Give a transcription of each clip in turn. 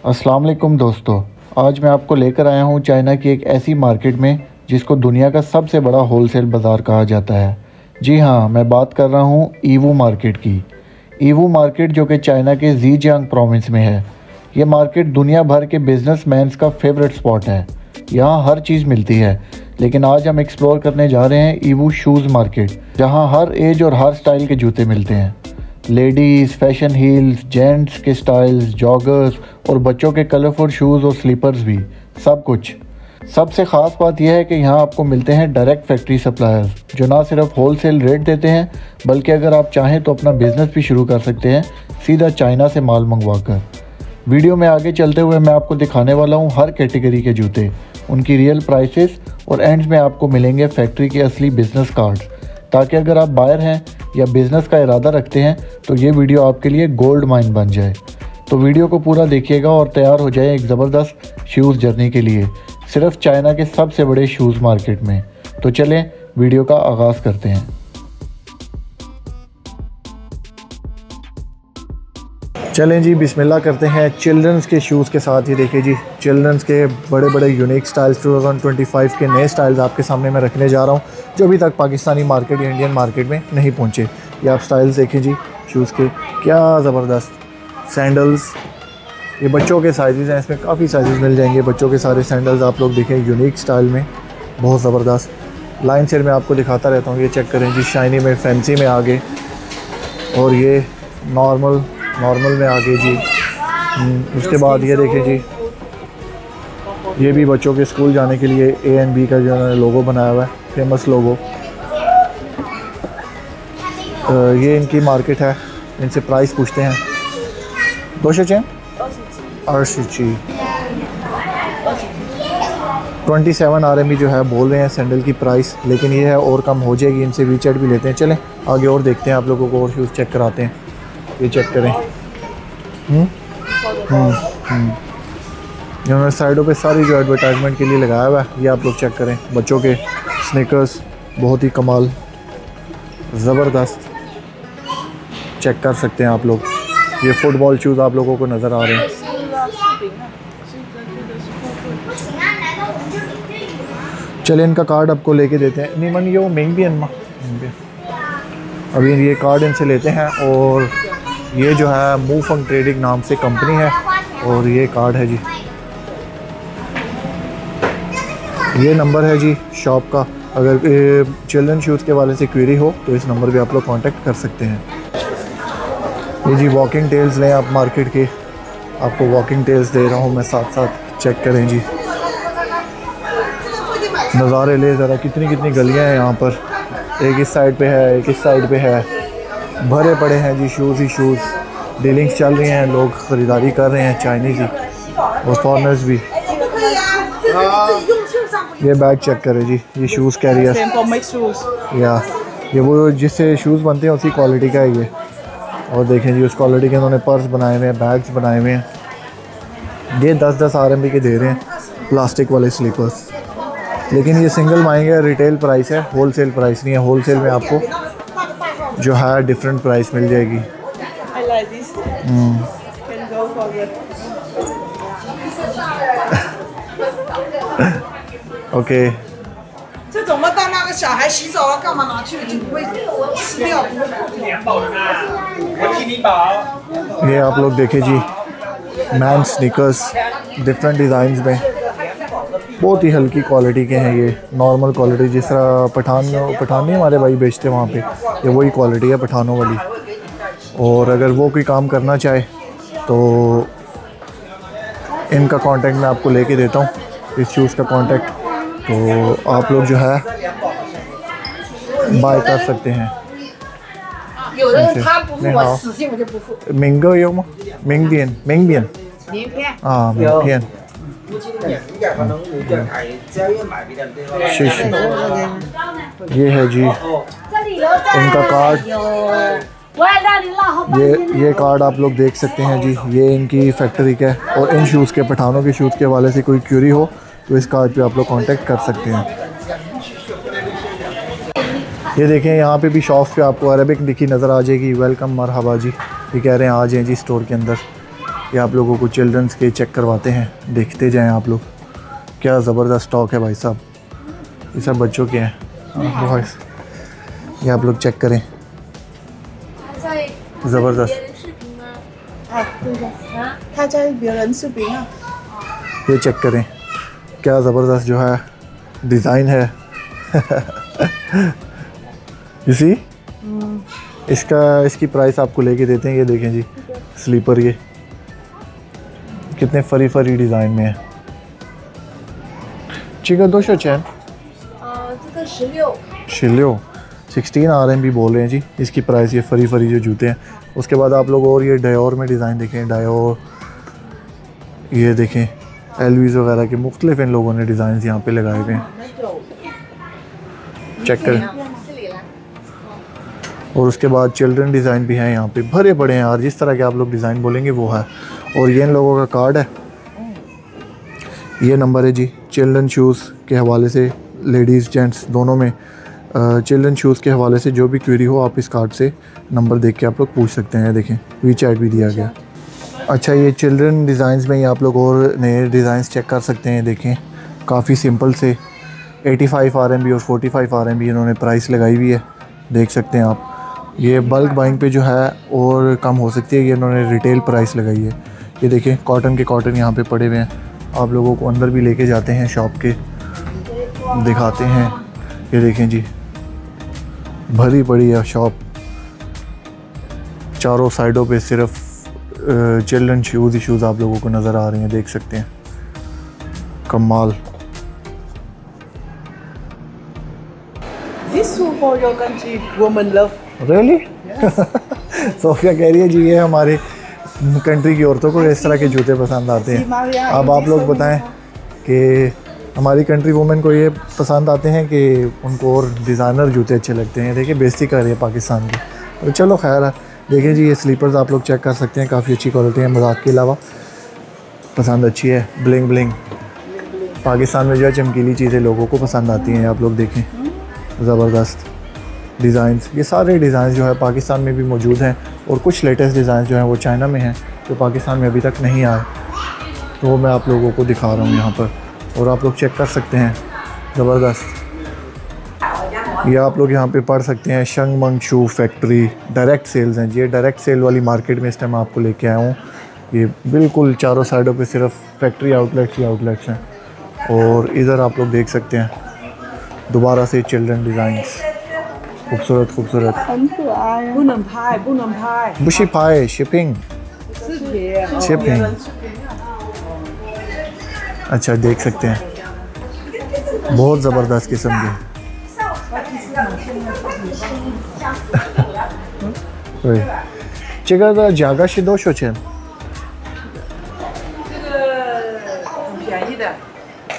अस्सलाम वालेकुम दोस्तों, आज मैं आपको लेकर आया हूँ चाइना की एक ऐसी मार्केट में जिसको दुनिया का सबसे बड़ा होलसेल बाज़ार कहा जाता है। जी हाँ, मैं बात कर रहा हूँ ईवू मार्केट की। ईवू मार्केट जो कि चाइना के ज़ीजियांग प्रोविंस में है। ये मार्केट दुनिया भर के बिजनेसमैन्स का फेवरेट स्पॉट है। यहाँ हर चीज़ मिलती है, लेकिन आज हम एक्सप्लोर करने जा रहे हैं ईवू शूज़ मार्केट, जहाँ हर एज और हर स्टाइल के जूते मिलते हैं। लेडीज़, फैशन हील्स, जेंट्स के स्टाइल्स, जॉगर्स और बच्चों के कलरफुल शूज़ और स्लीपर्स भी, सब कुछ। सबसे ख़ास बात यह है कि यहाँ आपको मिलते हैं डायरेक्ट फैक्ट्री सप्लायर्स, जो ना सिर्फ होलसेल रेट देते हैं, बल्कि अगर आप चाहें तो अपना बिज़नेस भी शुरू कर सकते हैं सीधा चाइना से माल मंगवा कर। वीडियो में आगे चलते हुए मैं आपको दिखाने वाला हूँ हर कैटेगरी के जूते, उनकी रियल प्राइसेस, और एंड्स में आपको मिलेंगे फैक्ट्री के असली बिज़नेस कार्ड्स, ताकि अगर आप बायर हैं या बिज़नेस का इरादा रखते हैं तो ये वीडियो आपके लिए गोल्ड माइन बन जाए। तो वीडियो को पूरा देखिएगा और तैयार हो जाए एक ज़बरदस्त शूज़ जर्नी के लिए, सिर्फ चाइना के सबसे बड़े शूज़ मार्केट में। तो चलें वीडियो का आगाज़ करते हैं। चलें जी, बिस्मिल्लाह करते हैं चिल्ड्रंस के शूज़ के साथ। ही देखिए जी, चिल्ड्रंस के बड़े बड़े यूनिक स्टाइल्स 2025 के नए स्टाइल्स आपके सामने मैं रखने जा रहा हूँ, जो अभी तक पाकिस्तानी मार्केट या इंडियन मार्केट में नहीं पहुँचे। ये आप स्टाइल्स देखें जी शूज़ के, क्या ज़बरदस्त सैंडल्स। ये बच्चों के साइज़ हैं, इसमें काफ़ी साइज़ मिल जाएंगे। बच्चों के सारे सैंडल्स आप लोग देखें यूनिक स्टाइल में, बहुत ज़बरदस्त। लाइन से मैं आपको दिखाता रहता हूँ। ये चेक करें जी, शाइनी में, फैंसी में आगे, और ये नॉर्मल में आगे जी। उसके बाद ये देखें जी, ये भी बच्चों के स्कूल जाने के लिए A&B का जो है लोगो बनाया हुआ है, फेमस लोगो। ये इनकी मार्केट है, इनसे प्राइस पूछते हैं। 27 RMB जो है बोल रहे हैं सैंडल की प्राइस, लेकिन ये है और कम हो जाएगी। इनसे वीचैट भी लेते हैं। चलें आगे और देखते हैं, आप लोगों को और शूज़ चेक कराते हैं। ये चेक करें, इन्होंने साइडों पे सारी जो एडवर्टाइजमेंट के लिए लगाया हुआ है, ये आप लोग चेक करें। बच्चों के स्नीकर्स बहुत ही कमाल, ज़बरदस्त, चेक कर सकते हैं आप लोग। ये फुटबॉल शूज़ आप लोगों को नज़र आ रहे हैं। चलिए इनका कार्ड आपको लेके देते हैं। नहीं मन ये महंगी अभी ये कार्ड इनसे लेते हैं। और ये जो है मूफंग ट्रेडिंग नाम से कंपनी है, और ये कार्ड है जी। ये नंबर है जी शॉप का। अगर चिल्ड्रन शूज़ के वाले से क्वेरी हो तो इस नंबर पे आप लोग कांटेक्ट कर सकते हैं। ये जी वॉकिंग टेल्स लें आप मार्केट के, आपको वॉकिंग टेल्स दे रहा हूँ मैं साथ साथ। चेक करें जी, नज़ारे ले ज़रा, कितनी कितनी गलियाँ हैं यहाँ पर। एक इस साइड पे है, एक इस साइड पे है, भरे पड़े हैं जी शूज़ ही शूज़। डीलिंग्स चल रही हैं, लोग ख़रीदारी कर रहे हैं, चाइनीज़ ही और फॉरनर्स भी। ये बैग चेक करें जी, ये शूज़ कैरियर, या ये वो जिससे शूज़ बनते हैं उसी क्वालिटी का है ये। और देखें जी, उस क्वालिटी के उन्होंने पर्स बनाए हुए हैं, बैग्स बनाए हुए हैं। ये 10-10 RMB के दे रहे हैं प्लास्टिक वाले स्लीपर्स, लेकिन ये सिंगल महंगे रिटेल प्राइस है, होलसेल प्राइस नहीं है। होलसेल में आपको जो है डिफरेंट प्राइस मिल जाएगी। ओके, ये आप लोग देखें जी, मैन स्नीकर्स डिफरेंट डिज़ाइंस में, बहुत ही हल्की क्वालिटी के हैं ये, नॉर्मल क्वालिटी, जिस तरह पठानी हमारे भाई बेचते हैं वहाँ पे, ये वही क्वालिटी है पठानों वाली। और अगर वो कोई काम करना चाहे तो इनका कांटेक्ट मैं आपको लेके देता हूँ, इस शूज़ का कांटेक्ट, तो आप लोग जो है बाय कर सकते हैं। मिंगो यो मिंगबियन मिंगबियन हाँ मिंगबियन। ये है जी इनका कार्ड, ये कार्ड आप लोग देख सकते हैं जी, ये इनकी फैक्ट्री का है। और इन शूज़ के, पठानों के शूज़ के हवाले से कोई क्यूरी हो तो इस कार्ड पे आप लोग कांटेक्ट कर सकते हैं। ये देखें, यहाँ पे भी शॉप पे आपको अरबिक लिखी नज़र आ जाएगी, वेलकम मरहबा जी। ये कह रहे हैं आ जाएँ जी स्टोर के अंदर। ये आप लोगों को चिल्ड्रंस के चेक करवाते हैं, देखते जाएं आप लोग। क्या ज़बरदस्त स्टॉक है भाई साहब, ये सब बच्चों के हैं। बॉयज़ ये आप लोग चेक करें, ज़बरदस्त। ये चेक करें, क्या ज़बरदस्त जो है डिज़ाइन है। इसी इसकी प्राइस आपको लेके देते हैं। ये देखें जी स्लीपर, ये कितने फरी फरी डिज़ाइन में है। चिका 200钱 16 RMB बोल रहे हैं जी इसकी प्राइस। ये फरी फरी जो जूते हैं। उसके बाद आप लोग और ये डायोर में डिज़ाइन देखें, डायोर ये देखें, एलवीज़ वगैरह के मुख्तलिफ इन लोगों ने डिज़ाइन यहाँ पे लगाए हुए हैं, चेक करें। और उसके बाद चिल्ड्रन डिज़ाइन भी हैं यहाँ पे, भरे पड़े हैं यार, जिस तरह के आप लोग डिज़ाइन बोलेंगे वो है। और ये इन लोगों का कार्ड है, ये नंबर है जी चिल्ड्रन शूज़ के हवाले से, लेडीज़ जेंट्स दोनों में। चिल्ड्रन शूज़ के हवाले से जो भी क्वेरी हो आप इस कार्ड से नंबर देख के आप लोग पूछ सकते हैं। देखें वी चैट भी दिया गया। अच्छा ये चिल्ड्रन डिज़ाइंस में ही आप लोग और नए डिज़ाइंस चेक कर सकते हैं। देखें काफ़ी सिंपल से 85 RMB और 45 RMB इन्होंने प्राइस लगाई हुई है, देख सकते हैं आप। ये बल्क बाइंग पे जो है और कम हो सकती है, ये इन्होंने रिटेल प्राइस लगाई है। ये देखें कॉटन के कॉटन यहाँ पे पड़े हुए हैं, आप लोगों को अंदर भी लेके जाते हैं शॉप के, दिखाते हैं। ये देखें जी भरी पड़ी है शॉप, चारों साइडों पे सिर्फ चिल्ड्रन शूज़ ही शूज़ आप लोगों को नज़र आ रहे हैं, देख सकते हैं। कमाल। This shoe for your country, woman love. Really? Sophia कह रही है जी ये हमारे कंट्री की औरतों को इस तरह के जूते पसंद आते हैं। अब आप लोग बताएं कि हमारी कंट्री वुमेन को ये पसंद आते हैं कि उनको और डिज़ाइनर जूते अच्छे लगते हैं। देखिए बेइज्जती कर रही है पाकिस्तान की, तो चलो खैर है। देखिए जी ये स्लीपर्स आप लोग चेक कर सकते हैं, काफ़ी अच्छी क्वालिटी है, मजाक के अलावा पसंद अच्छी है। ब्लिंग ब्लिंग, पाकिस्तान में जो है चमकीली चीज़ें लोगों को पसंद आती हैं। आप लोग देखें ज़बरदस्त डिज़ाइंस, ये सारे डिज़ाइन जो है पाकिस्तान में भी मौजूद हैं, और कुछ लेटेस्ट डिज़ाइन जो हैं वो चाइना में हैं जो पाकिस्तान में अभी तक नहीं आए, तो वो मैं आप लोगों को दिखा रहा हूँ यहाँ पर, और आप लोग चेक कर सकते हैं। ज़बरदस्त। ये आप लोग यहाँ पे पढ़ सकते हैं शंग मंग शू फैक्ट्री डायरेक्ट सेल्स हैं। ये डायरेक्ट सेल वाली मार्केट में इस टाइम आपको लेके आया हूँ। ये बिल्कुल चारों साइडों पे सिर्फ फैक्ट्री आउटलेट्स ही आउटलेट्स हैं, और इधर आप लोग देख सकते हैं दोबारा से चिल्ड्रन डिज़ाइंस, खूबसूरत खूबसूरत। बुशी पाए शिपिंग शिपिंग। अच्छा देख सकते हैं बहुत ज़बरदस्त किस्म के।这个价格是多少钱？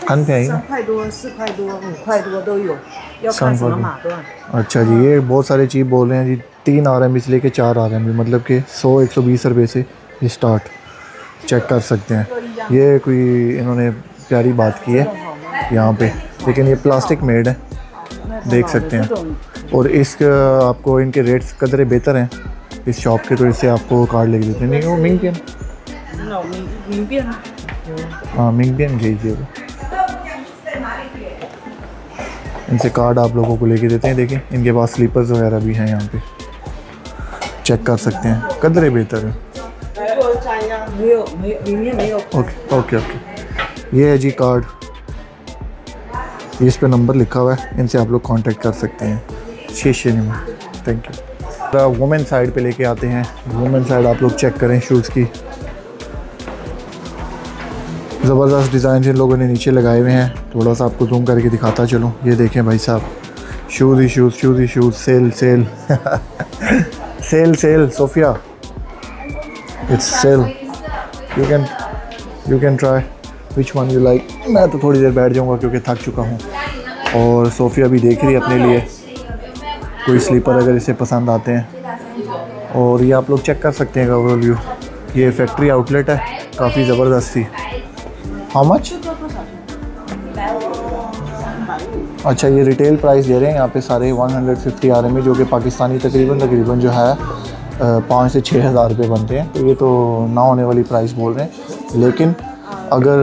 很便宜，3块多、4块多、5块多都有，要看什么码段。अच्छा जी ये बहुत सारे चीज़ बोल रहे हैं जी। 3 RMB से लेके 4 RMB, मतलब कि 100-120 रुपये से ये स्टार्ट, चेक कर सकते हैं। ये कोई इन्होंने प्यारी बात की है यहाँ पे, लेकिन ये प्लास्टिक मेड है, देख सकते हैं। और इसका आपको इनके रेट्स कदरे बेहतर हैं इस शॉप के, तो इससे आपको कार्ड लेके देते हैं। नहीं वो मिंग पियन, हाँ मिंग पियन भेजिएगा, इनसे कार्ड आप लोगों को लेके देते हैं। देखें इनके पास स्लीपर्स वगैरह भी हैं यहाँ पे, चेक कर सकते हैं, कदरे बेहतर है। ओके ओके ओके, ये है जी कार्ड, इस पे नंबर लिखा हुआ है, इनसे आप लोग कांटेक्ट कर सकते हैं। शीशे में थैंक यू। वुमेन साइड पे लेके आते हैं। वुमेन साइड आप लोग चेक करें शूज़ की, ज़बरदस्त डिज़ाइन इन लोगों ने नीचे लगाए हुए हैं। थोड़ा सा आपको जूम करके दिखाता चलूँ। ये देखें भाई साहब, शूज़ ही शूज़, शूज़ ही shoes, sale sale sale sale. Sophia it's sale, you can try which one you like. मैं तो थोड़ी देर बैठ जाऊँगा क्योंकि थक चुका हूँ, और सोफिया भी देख रही है अपने लिए कोई स्लीपर अगर इसे पसंद आते हैं। और ये आप लोग चेक कर सकते हैं ओवरऑल व्यू। ये फैक्ट्री आउटलेट है, काफ़ी ज़बरदस्त थी। How much? अच्छा ये रिटेल प्राइस दे रहे हैं यहाँ पे सारे 150 RMB, जो कि पाकिस्तानी तकरीबन जो है 5 से 6 हज़ार रुपये बनते हैं। तो ये तो ना होने वाली प्राइस बोल रहे हैं, लेकिन अगर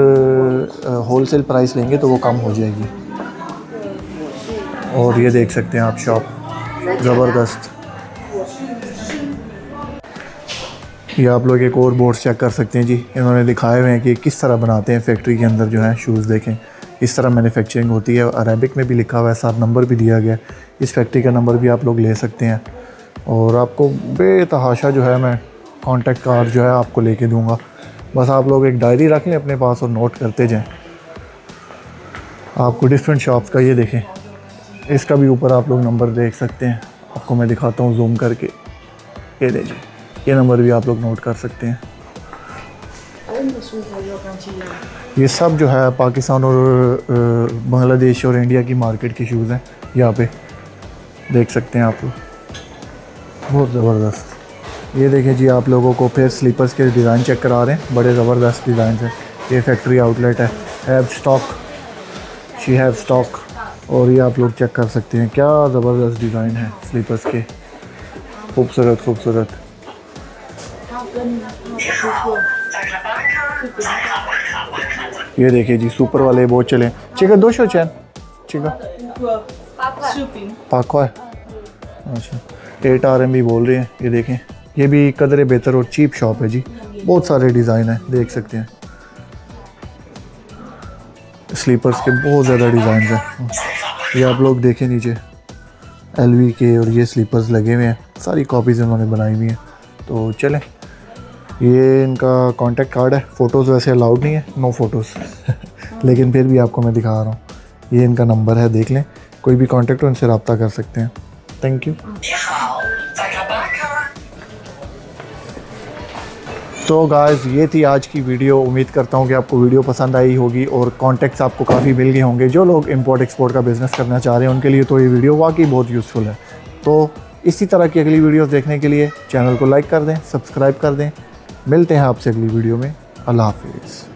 होल सेल प्राइस लेंगे तो वो कम हो जाएगी। और ये देख सकते हैं आप शॉप, ज़बरदस्त। ये आप लोग एक और बोर्ड चेक कर सकते हैं जी, इन्होंने दिखाए हुए हैं कि किस तरह बनाते हैं फैक्ट्री के अंदर जो है शूज़। देखें इस तरह मैन्युफैक्चरिंग होती है। अरेबिक में भी लिखा हुआ है, साथ नंबर भी दिया गया। इस फैक्ट्री का नंबर भी आप लोग ले सकते हैं। और आपको बेतहाशा जो है मैं कॉन्टेक्ट कार्ड जो है आपको लेके दूंगा। बस आप लोग एक डायरी रख लें अपने पास और नोट करते जाएं। आपको डिफरेंट शॉप्स का ये देखें, इसका भी ऊपर आप लोग नंबर देख सकते हैं। आपको मैं दिखाता हूँ जूम करके, ये लीजिए, ये नंबर भी आप लोग नोट कर सकते हैं। ये सब जो है पाकिस्तान और बांग्लादेश और इंडिया की मार्केट के शूज़ हैं। यहाँ पे देख सकते हैं आप लोग, बहुत ज़बरदस्त। ये देखें जी, आप लोगों को फिर स्लीपर्स के डिज़ाइन चेक करा रहे हैं, बड़े ज़बरदस्त डिज़ाइन हैं। ये फैक्ट्री आउटलेट है, have stock, she have stock. और ये आप लोग चेक कर सकते हैं, क्या ज़बरदस्त डिज़ाइन है स्लीपर्स के, खूबसूरत खूबसूरत। ये देखिए जी, सुपर वाले बहुत चले। चिका 200 चैन चिका पाको है। अच्छा 8 RMB बोल रहे हैं। ये देखें, ये भी कदरे बेहतर और चीप शॉप है जी, बहुत सारे डिज़ाइन है, देख सकते हैं। स्लीपर्स के बहुत ज़्यादा डिज़ाइन हैं। ये आप लोग देखें नीचे LV के, और ये स्लीपर्स लगे हुए हैं, सारी कॉपीज़ इन्होंने बनाई हुई हैं। तो चलें, ये इनका कॉन्टेक्ट कार्ड है। फ़ोटोज़ वैसे अलाउड नहीं है, नो फ़ोटोज़ लेकिन फिर भी आपको मैं दिखा रहा हूँ। ये इनका नंबर है, देख लें, कोई भी कॉन्टेक्ट हो इनसे रब्ता कर सकते हैं। Thank you. तो गाइस, ये थी आज की वीडियो। उम्मीद करता हूँ कि आपको वीडियो पसंद आई होगी और कॉन्टेक्ट्स आपको काफ़ी मिल गए होंगे। जो लोग इंपोर्ट एक्सपोर्ट का बिज़नेस करना चाह रहे हैं उनके लिए तो ये वीडियो वाकई बहुत यूज़फुल है। तो इसी तरह की अगली वीडियोस देखने के लिए चैनल को लाइक कर दें, सब्सक्राइब कर दें। मिलते हैं आपसे अगली वीडियो में। अल्लाह हाफिज़।